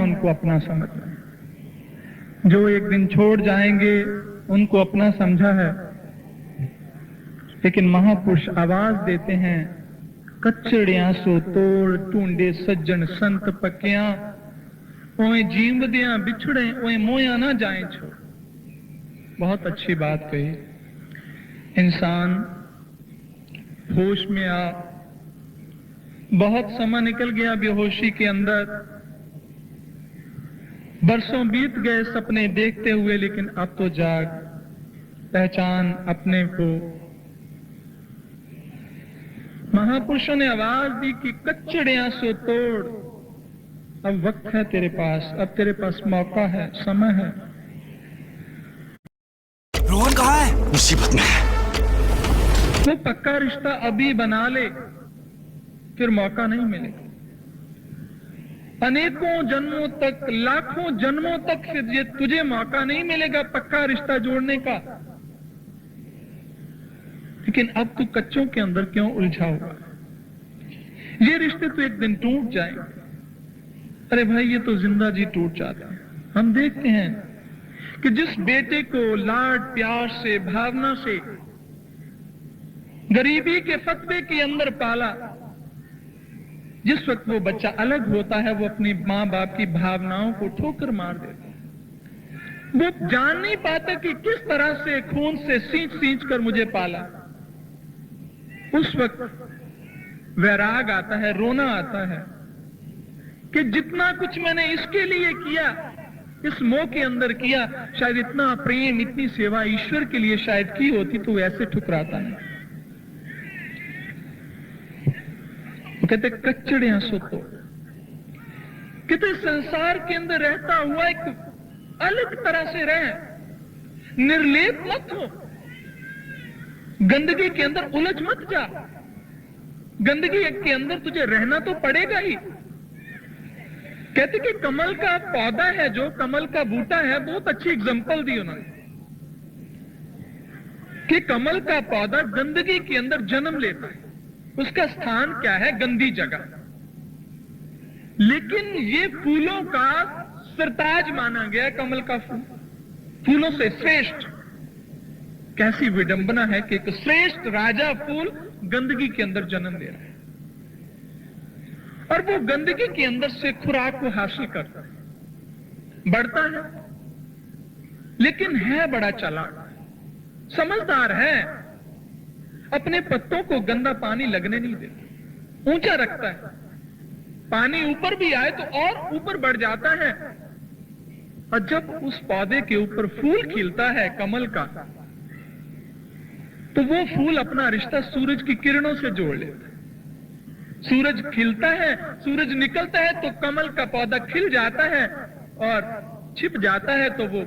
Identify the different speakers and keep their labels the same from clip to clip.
Speaker 1: उनको अपना समझना है। जो एक दिन छोड़ जाएंगे उनको अपना समझा है, लेकिन महापुरुष आवाज देते हैं, कच्चड़ियां सो तोड़ टूंडे सज्जन संत पक्कियां, ओए जीवदियां बिछड़े ओए मोया ना जाए छोड़। बहुत अच्छी बात कही। इंसान होश में आ, बहुत समय निकल गया बेहोशी के अंदर, बरसों बीत गए सपने देखते हुए, लेकिन अब तो जाग, पहचान अपने को। महापुरुषों ने आवाज दी कि कच्चड़ियां सो तोड़, अब वक्त है तेरे पास, अब तेरे पास मौका है, समय है।
Speaker 2: रोहन कहाँ है? मुसीबत में है।
Speaker 1: वो पक्का रिश्ता अभी बना ले, फिर मौका नहीं मिलेगा। अनेकों जन्मों तक, लाखों जन्मों तक फिर ये तुझे मौका नहीं मिलेगा पक्का रिश्ता जोड़ने का। लेकिन अब तू कच्चों के अंदर क्यों उलझा हुआ? ये रिश्ते तो एक दिन टूट जाएंगे। अरे भाई, ये तो जिंदा जी टूट जाता है। हम देखते हैं कि जिस बेटे को लाड प्यार से, भावना से, गरीबी के फतवे के अंदर पाला, जिस वक्त वो बच्चा अलग होता है, वो अपनी मां बाप की भावनाओं को ठोकर मार देता है। वो जान नहीं पाता कि किस तरह से खून से सींच कर मुझे पाला। उस वक्त वैराग आता है, रोना आता है कि जितना कुछ मैंने इसके लिए किया, इस मोह के अंदर किया, शायद इतना प्रेम, इतनी सेवा ईश्वर के लिए शायद की होती तो ऐसे ठुकराता नहीं। वो कहते कच्चड़ियां सो तोड़। कहते संसार के अंदर रहता हुआ एक अलग तरह से रहे, निर्लेप मत हो, गंदगी के अंदर उलझ मत जा। गंदगी के अंदर तुझे रहना तो पड़ेगा ही। कहते कि कमल का पौधा है, जो कमल का बूटा है, बहुत अच्छी एग्जांपल दी उन्होंने कि कमल का पौधा गंदगी के अंदर जन्म लेता है। उसका स्थान क्या है? गंदी जगह। लेकिन ये फूलों का सरताज माना गया, कमल का फूल फूलों से श्रेष्ठ। कैसी विडंबना है कि एक श्रेष्ठ राजा फूल गंदगी के अंदर जन्म ले रहा है, और वो गंदगी के अंदर से खुराक को हासिल करता है, बढ़ता है, लेकिन है बड़ा चालाक, समझदार है। अपने पत्तों को गंदा पानी लगने नहीं देता, ऊंचा रखता है। पानी ऊपर भी आए तो और ऊपर बढ़ जाता है। और जब उस पौधे के ऊपर फूल खिलता है कमल का, तो वो फूल अपना रिश्ता सूरज की किरणों से जोड़ लेता है। सूरज खिलता है, सूरज निकलता है तो कमल का पौधा खिल जाता है, और छिप जाता है तो वो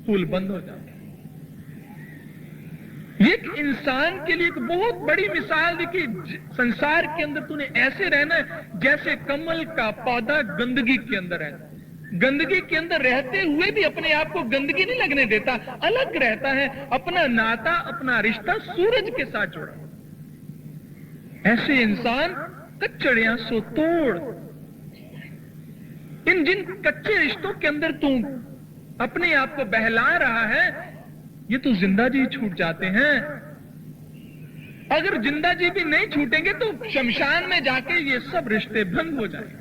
Speaker 1: फूल बंद हो जाता है। ये एक इंसान के लिए एक बहुत बड़ी मिसाल दी कि संसार के अंदर तूने ऐसे रहना है जैसे कमल का पौधा गंदगी के अंदर है। गंदगी के अंदर रहते हुए भी अपने आप को गंदगी नहीं लगने देता, अलग रहता है, अपना नाता, अपना रिश्ता सूरज के साथ जोड़ा। ऐसे इंसान कच्चड़ियां सो तोड़। इन जिन कच्चे रिश्तों के अंदर तू अपने आप को बहला रहा है, ये तो जिंदा जी छूट जाते हैं। अगर जिंदा जी भी नहीं छूटेंगे तो शमशान में जाके ये सब रिश्ते भंग हो जाएंगे।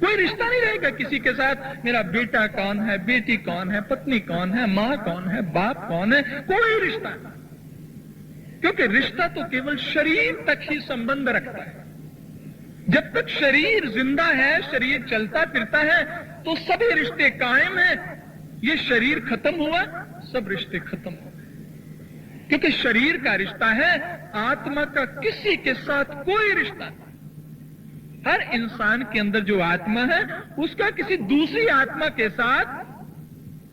Speaker 1: कोई रिश्ता नहीं रहेगा किसी के साथ। मेरा बेटा कौन है, बेटी कौन है, पत्नी कौन है, मां कौन है, बाप कौन है, कोई रिश्ता नहीं। क्योंकि रिश्ता तो केवल शरीर तक ही संबंध रखता है। जब तक शरीर जिंदा है, शरीर चलता फिरता है, तो सभी रिश्ते कायम हैं। ये शरीर खत्म हुआ, सब रिश्ते खत्म हो गए। क्योंकि शरीर का रिश्ता है, आत्मा का किसी के साथ कोई रिश्ता नहीं। हर इंसान के अंदर जो आत्मा है, उसका किसी दूसरी आत्मा के साथ,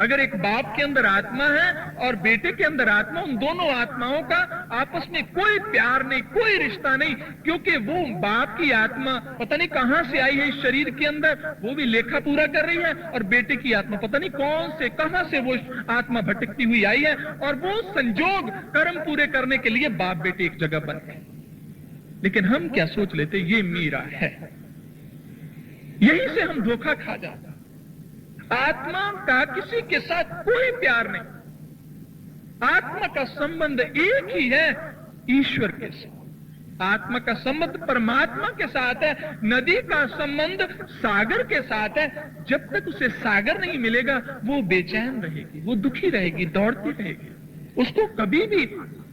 Speaker 1: अगर एक बाप के अंदर आत्मा है और बेटे के अंदर आत्मा, उन दोनों आत्माओं का आपस में कोई प्यार नहीं, कोई रिश्ता नहीं। क्योंकि वो बाप की आत्मा पता नहीं कहां से आई है इस शरीर के अंदर, वो भी लेखा पूरा कर रही है, और बेटे की आत्मा पता नहीं कौन से कहां से वो आत्मा भटकती हुई आई है, और वो संजोग कर्म पूरे करने के लिए बाप बेटे एक जगह बन गए। लेकिन हम क्या सोच लेते, ये मेरा है, यहीं से हम धोखा खा जाते हैं। आत्मा का किसी के साथ कोई प्यार नहीं। आत्मा का संबंध एक ही है, ईश्वर के साथ। आत्मा का संबंध परमात्मा के साथ है। नदी का संबंध सागर के साथ है। जब तक उसे सागर नहीं मिलेगा वो बेचैन रहेगी, वो दुखी रहेगी, दौड़ती रहेगी, उसको कभी भी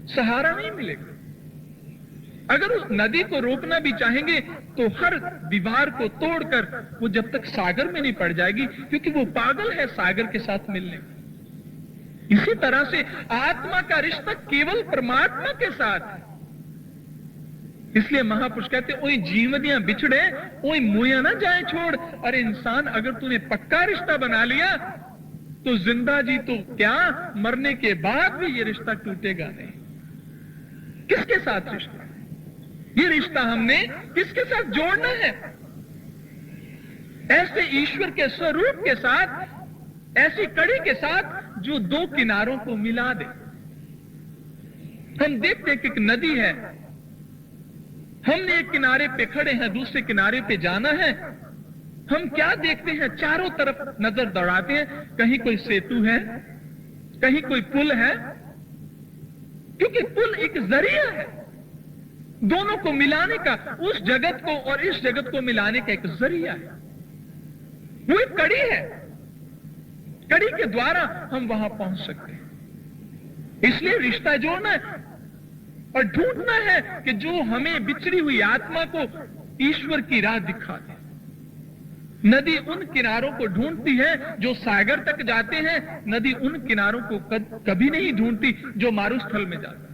Speaker 1: सहारा नहीं मिलेगा। अगर उस नदी को रोकना भी चाहेंगे तो हर दीवार को तोड़कर वो जब तक सागर में नहीं पड़ जाएगी, क्योंकि वो पागल है सागर के साथ मिलने में। इसी तरह से आत्मा का रिश्ता केवल परमात्मा के साथ है। इसलिए महापुरुष कहते ओए जीवनियां बिछड़े, ओए मुया ना जाए छोड़। अरे इंसान, अगर तूने पक्का रिश्ता बना लिया तो जिंदा जी तो क्या, मरने के बाद भी ये रिश्ता टूटेगा नहीं। किसके साथ रिश्ता? ये रिश्ता हमने किसके साथ जोड़ना है? ऐसे ईश्वर के स्वरूप के साथ, ऐसी कड़ी के साथ जो दो किनारों को मिला दे। हम देखते हैं कि एक नदी है, हमने एक किनारे पे खड़े हैं, दूसरे किनारे पे जाना है। हम क्या देखते हैं? चारों तरफ नजर दौड़ाते हैं, कहीं कोई सेतु है, कहीं कोई पुल है, क्योंकि पुल एक जरिया है दोनों को मिलाने का, उस जगत को और इस जगत को मिलाने का एक जरिया है। वो एक कड़ी है, कड़ी के द्वारा हम वहां पहुंच सकते हैं। इसलिए रिश्ता जोड़ना है और ढूंढना है कि जो हमें बिछड़ी हुई आत्मा को ईश्वर की राह दिखा दे। नदी उन किनारों को ढूंढती है जो सागर तक जाते हैं। नदी उन किनारों को कभी नहीं ढूंढती जो मारुस्थल में जाते हैं,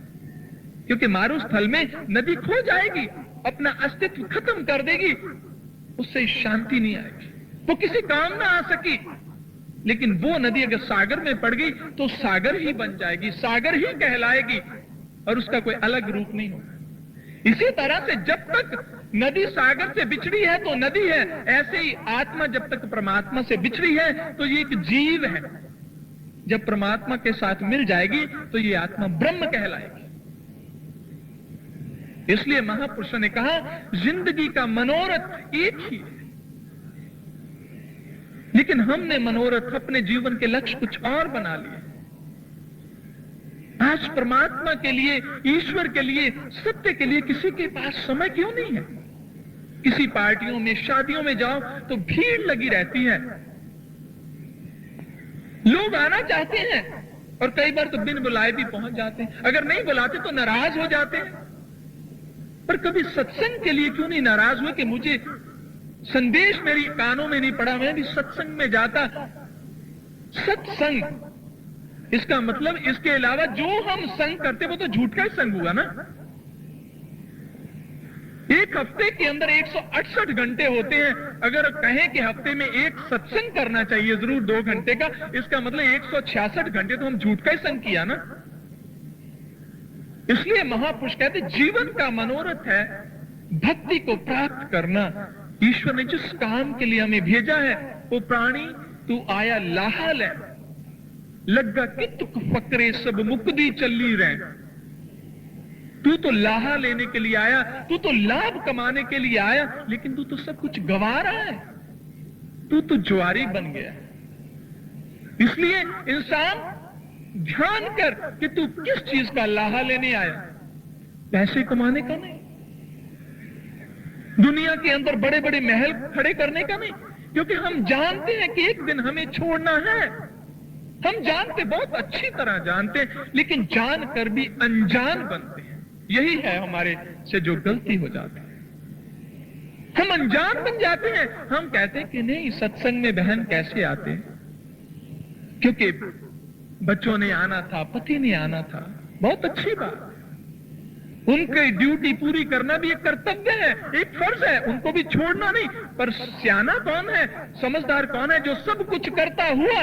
Speaker 1: क्योंकि मारुस्थल में नदी खो जाएगी, अपना अस्तित्व खत्म कर देगी, उससे शांति नहीं आएगी, वो किसी काम ना आ सकी। लेकिन वो नदी अगर सागर में पड़ गई तो सागर ही बन जाएगी, सागर ही कहलाएगी और उसका कोई अलग रूप नहीं होगा। इसी तरह से जब तक नदी सागर से बिछड़ी है तो नदी है, ऐसे ही आत्मा जब तक परमात्मा से बिछड़ी है तो ये एक जीव है। जब परमात्मा के साथ मिल जाएगी तो ये आत्मा ब्रह्म कहलाएगी। इसलिए महापुरुषों ने कहा जिंदगी का मनोरथ एक ही है, लेकिन हमने मनोरथ अपने जीवन के लक्ष्य कुछ और बना लिए। आज परमात्मा के लिए, ईश्वर के लिए, सत्य के लिए किसी के पास समय क्यों नहीं है? किसी पार्टियों में, शादियों में जाओ तो भीड़ लगी रहती है, लोग आना चाहते हैं और कई बार तो बिन बुलाए भी पहुंच जाते हैं। अगर नहीं बुलाते तो नाराज हो जाते हैं। पर कभी सत्संग के लिए क्यों नहीं नाराज हुए कि मुझे संदेश मेरी कानों में नहीं पड़ा, मैं भी सत्संग में जाता। सत्संग, इसका मतलब इसके अलावा जो हम संग करते वो तो झूठ का ही संग हुआ ना। एक हफ्ते के अंदर 168 घंटे होते हैं। अगर कहें कि हफ्ते में एक सत्संग करना चाहिए जरूर 2 घंटे का, इसका मतलब 166 घंटे तो हम झूठ का ही संग किया ना। इसलिए महापुरुष कहते जीवन का मनोरथ है भक्ति को प्राप्त करना। ईश्वर ने जिस काम के लिए हमें भेजा है, वो प्राणी तू आया लाहा ले, लग्गा कि तुक फकरे सब मुक्ति चली रहे। तू तो लाहा लेने के लिए आया, तू तो लाभ कमाने के लिए आया, लेकिन तू तो सब कुछ गंवा रहा है, तू तो जुआरी बन गया। इसलिए इंसान ध्यान कर कि तू किस चीज का लाहा लेने आया, पैसे कमाने का नहीं, दुनिया के अंदर बड़े बड़े महल खड़े करने का नहीं, क्योंकि हम जानते हैं कि एक दिन हमें छोड़ना है। हम जानते, बहुत अच्छी तरह जानते, लेकिन जानकर भी अनजान बनते हैं। यही है हमारे से जो गलती हो जाती है। हम अनजान बन जाते हैं। हम कहते हैं कि नहीं, सत्संग में बहन कैसे आते हैं, क्योंकि बच्चों ने आना था, पति ने आना था, बहुत अच्छी बात। उनकी ड्यूटी पूरी करना भी एक कर्तव्य है, एक फर्ज है, उनको भी छोड़ना नहीं। पर सियाना कौन है, समझदार कौन है, जो सब कुछ करता हुआ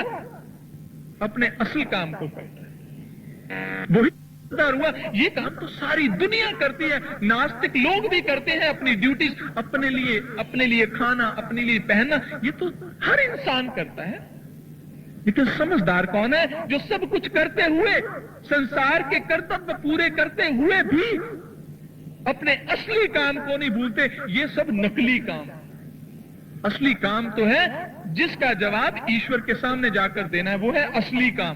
Speaker 1: अपने असल काम को करता है, वही समझदार हुआ। ये काम तो सारी दुनिया करती है, नास्तिक लोग भी करते हैं अपनी ड्यूटीज, अपने लिए खाना, अपने लिए पहनना, ये तो हर इंसान करता है। लेकिन समझदार कौन है, जो सब कुछ करते हुए, संसार के कर्तव्य पूरे करते हुए भी अपने असली काम को नहीं भूलते। ये सब नकली काम, असली काम तो है जिसका जवाब ईश्वर के सामने जाकर देना है, वो है असली काम।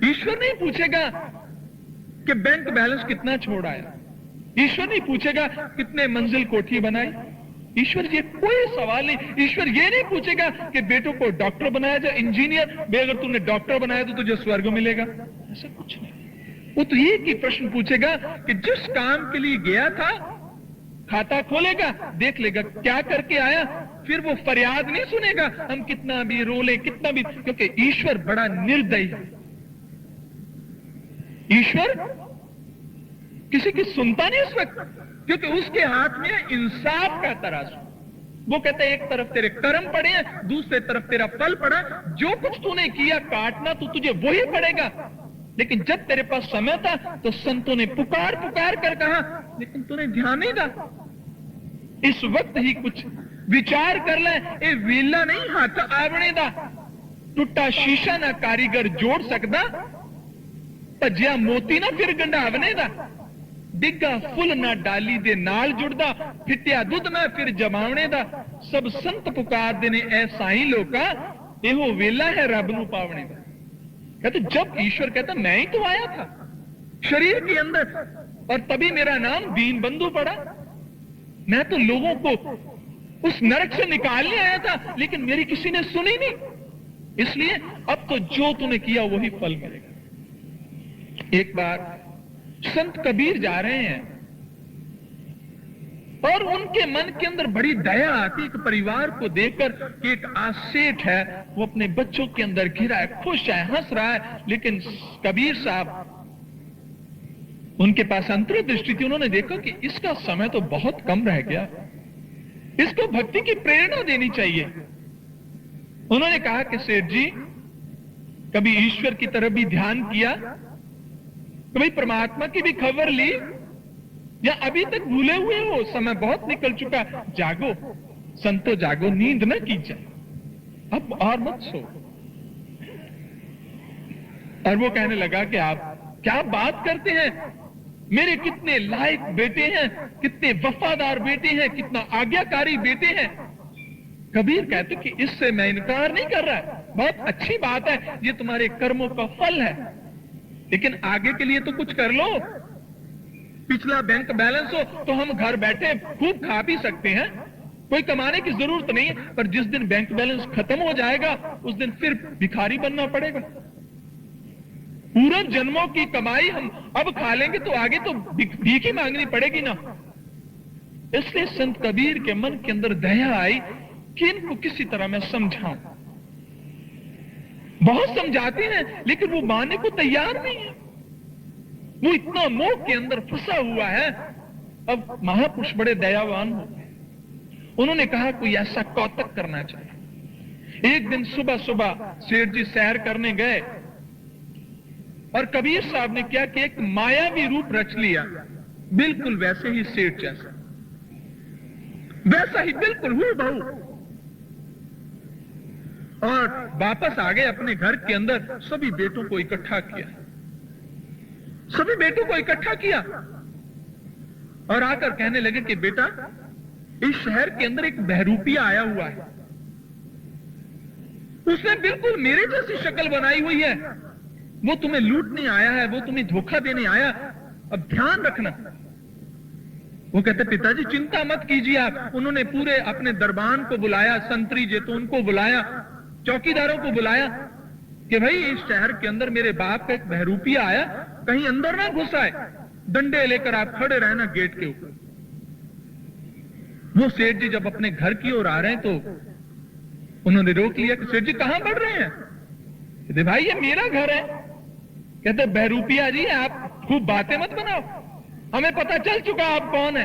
Speaker 1: ईश्वर नहीं पूछेगा कि बैंक बैलेंस कितना छोड़ आया, ईश्वर नहीं पूछेगा कितने मंजिल कोठी बनाई, ईश्वर ये कोई सवाल नहीं। ईश्वर ये नहीं पूछेगा कि बेटों को डॉक्टर बनाया जाए, इंजीनियर, अगर तूने डॉक्टर बनाया तो तुझे स्वर्ग मिलेगा, ऐसा कुछ नहीं। वो तो ये कि प्रश्न पूछेगा कि जिस काम के लिए गया था, खाता खोलेगा, देख लेगा क्या करके आया, फिर वो फरियाद नहीं सुनेगा हम कितना भी रोले, कितना भी, क्योंकि ईश्वर बड़ा निर्दयी है। ईश्वर किसी की सुनता नहीं इस वक्त, क्योंकि उसके हाथ में इंसाफ का तराजू। वो कहते हैं एक तरफ तेरे कर्म पड़े हैं, दूसरे तरफ तेरा फल पड़ा, जो कुछ तूने किया काटना तो तुझे वही पड़ेगा। लेकिन जब तेरे पास समय था तो संतों ने पुकार पुकार कर कहा, लेकिन तूने ध्यान नहीं दिया। इस वक्त ही कुछ विचार कर ले, ये वेला नहीं हाथ आवने दा, टूटा शीशा ना कारीगर जोड़ सकता, भजिया मोती ना फिर गंढावने दा, डिग्गा फुल ना डाली दे नाल जुड़दा, फिटिया दुध ना फिर जमावने दा। सब संत पुकारदे ने ऐ साईं लोका, एहो वेला है रब नू पावने दा। कहते जब ईश्वर कहता मैं ही तो आया था शरीर के अंदर, और तभी मेरा नाम दीन बंधु पड़ा, मैं तो लोगों को उस नरक से निकालने आया था, लेकिन मेरी किसी ने सुनी नहीं, इसलिए अब तो जो तूने किया वही फल मिलेगा। एक बार संत कबीर जा रहे हैं और उनके मन के अंदर बड़ी दया आती, एक परिवार को देखकर कि एक आसेठ है, वो अपने बच्चों के अंदर घिरा है, खुश है, हंस रहा है, लेकिन कबीर साहब उनके पास अंतर्दृष्टि थी, उन्होंने देखा कि इसका समय तो बहुत कम रह गया, इसको भक्ति की प्रेरणा देनी चाहिए। उन्होंने कहा कि सेठ जी, कभी ईश्वर की तरफ भी ध्यान किया, कभी परमात्मा की भी खबर ली, या अभी तक भूले हुए हो, समय बहुत निकल चुका, जागो संतो जागो, नींद न कीजिए, अब और मत सो। और वो कहने लगा कि आप क्या बात करते हैं, मेरे कितने लायक बेटे हैं, कितने वफादार बेटे हैं, कितना आज्ञाकारी बेटे हैं। कबीर कहते कि इससे मैं इनकार नहीं कर रहा, बहुत अच्छी बात है, ये तुम्हारे कर्मों का फल है, लेकिन आगे के लिए तो कुछ कर लो। पिछला बैंक बैलेंस हो तो हम घर बैठे खूब खा पी सकते हैं, कोई कमाने की जरूरत नहीं है, पर जिस दिन बैंक बैलेंस खत्म हो जाएगा उस दिन फिर भिखारी बनना पड़ेगा। पूरे जन्मों की कमाई हम अब खा लेंगे तो आगे तो भीख ही मांगनी पड़ेगी ना। इसलिए संत कबीर के मन के अंदर दया आई कि इनको किसी तरह मैं समझाऊं। बहुत समझाते हैं लेकिन वो मानने को तैयार नहीं है, वो इतना मोह के अंदर फंसा हुआ है। अब महापुरुष बड़े दयावान हो, उन्होंने कहा कोई ऐसा कौतक करना चाहिए। एक दिन सुबह सुबह सेठ जी सैर करने गए और कबीर साहब ने क्या कि एक मायावी रूप रच लिया, बिल्कुल वैसे ही सेठ जैसा, वैसा ही बिल्कुल हूबहू, और वापस आ गए अपने घर के अंदर। सभी बेटों को इकट्ठा किया, सभी बेटों को इकट्ठा किया और आकर कहने लगे कि बेटा, इस शहर के अंदर एक बहरूपिया आया हुआ है, उसने बिल्कुल मेरे जैसी शक्ल बनाई हुई है, वो तुम्हें लूटने आया है, वो तुम्हें धोखा देने आया, अब ध्यान रखना। वो कहते पिताजी चिंता मत कीजिए आप। उन्होंने पूरे अपने दरबान को बुलाया, संतरी जेतून को बुलाया, चौकीदारों को बुलाया कि भाई इस शहर के अंदर मेरे बाप का एक बहरूपिया आया, कहीं अंदर ना घुस आए, डंडे लेकर आप खड़े रहना गेट के ऊपर। वो सेठ जी जब अपने घर की ओर आ रहे हैं तो उन्होंने रोक लिया कि सेठ जी कहां बढ़ रहे हैं? कहते भाई ये मेरा घर है। कहते बहरूपिया जी आप खूब बातें मत बनाओ, हमें पता चल चुका आप कौन है।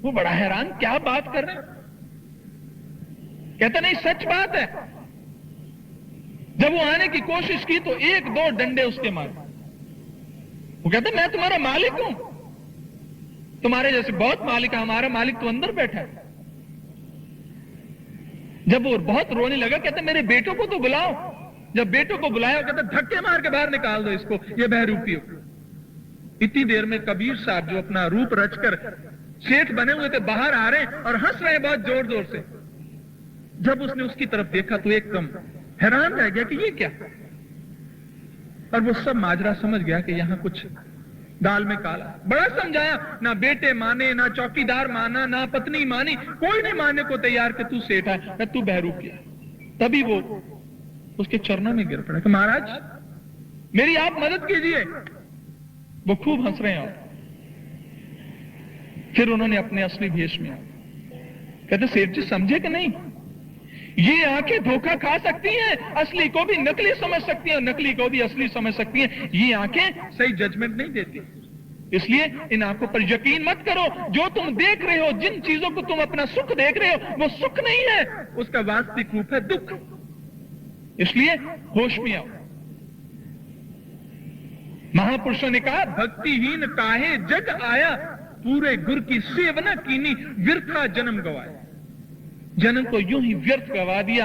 Speaker 1: वो बड़ा हैरान, क्या बात कर रहे हैं? कहते नहीं सच बात है। जब वो आने की कोशिश की तो एक दो डंडे उसके मारे। वो कहते मैं तुम्हारा मालिक हूं, तुम्हारे जैसे बहुत मालिक है, हमारा मालिक तो अंदर बैठा है। जब वो बहुत रोने लगा, कहते मेरे बेटों को तो बुलाओ। जब बेटों को बुलाया, कहते धक्के मार के बाहर निकाल दो इसको, ये बहरूपियों। इतनी देर में कबीर साहब जो अपना रूप रचकर सेठ बने हुए थे बाहर आ रहे हैं और हंस रहे हैं बहुत जोर जोर से। जब उसने उसकी तरफ देखा तो एकदम हैरान रह गया कि ये क्या, और वो सब माजरा समझ गया कि यहां कुछ दाल में काला। बड़ा समझाया, ना बेटे माने, ना चौकीदार माना, ना पत्नी मानी, कोई नहीं मानने को तैयार कि तू सेठ है, तू बहरूप किया। तभी वो उसके चरणों में गिर पड़ा कि महाराज मेरी आप मदद कीजिए। वो खूब हंस रहे हैं। और फिर उन्होंने अपने असली भेष में कहते, सेठ जी समझे कि नहीं, ये आंखें धोखा खा सकती हैं, असली को भी नकली समझ सकती हैं और नकली को भी असली समझ सकती हैं। ये आंखें सही जजमेंट नहीं देती, इसलिए इन आंखों पर यकीन मत करो। जो तुम देख रहे हो, जिन चीजों को तुम अपना सुख देख रहे हो, वो सुख नहीं है, उसका वास्तविक रूप है दुख। इसलिए होश में आओ। महापुरुषों ने कहा, भक्तिहीन काहे जग आया, पूरे गुर की सेवना कीनी, व्यर्था जन्म गवाया। जन्म को यूं ही व्यर्थ गवा दिया।